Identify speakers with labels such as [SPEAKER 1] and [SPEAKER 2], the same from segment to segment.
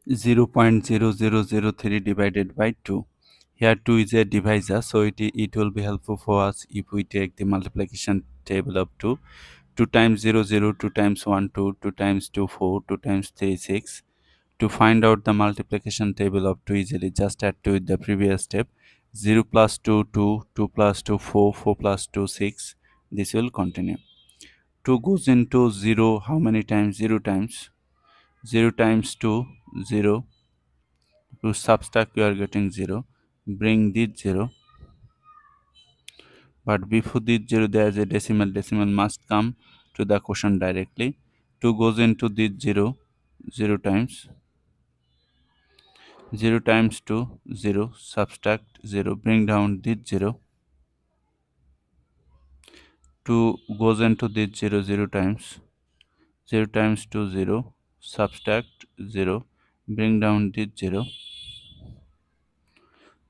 [SPEAKER 1] 0.0003 divided by 2. Here 2 is a divisor, so it will be helpful for us if we take the multiplication table of 2. 2 times 0, 2 times 1, 2, 2 times 2, 4, 2 times 3, 6. To find out the multiplication table of 2 easily, just add 2 with the previous step. 0 plus 2, 2, 2 plus 2, 4, 4 plus 2, 6. This will continue. 2 goes into 0 how many times? 0 times. 0 times 2, 0. To subtract, you are getting 0. Bring this 0. But before this 0, there is a decimal. Decimal must come to the quotient directly. 2 goes into this 0, 0 times. 0 times 2, 0. Subtract 0. Bring down this 0. 2 goes into this 0, 0 times. 0 times 2, 0. Subtract 0. Bring down this 0.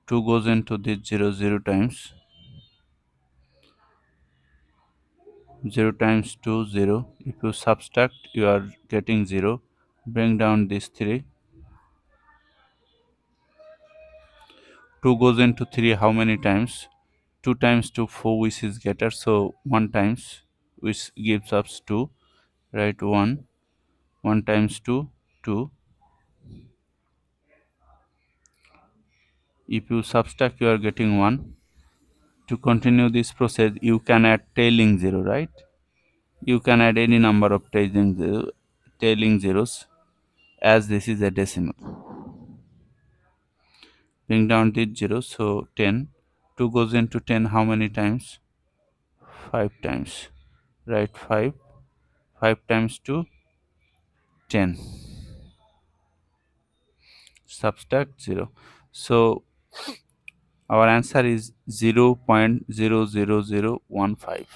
[SPEAKER 1] 2 goes into this 0, 0 times. 0 times 2, 0. If you subtract, you are getting 0. Bring down this 3. 2 goes into 3 how many times? 2 times 2, 4, which is greater. So 1 times, which gives us 2. Write 1. 1 times 2, 2. If you subtract, you are getting 1. To continue this process, you can add tailing 0, right? You can add any number of tailing zeros, as this is a decimal. Bring down this 0, so 10. 2 goes into 10 how many times? 5 times. Write 5. 5 times 2, 10. Subtract 0. So our answer is 0.00015.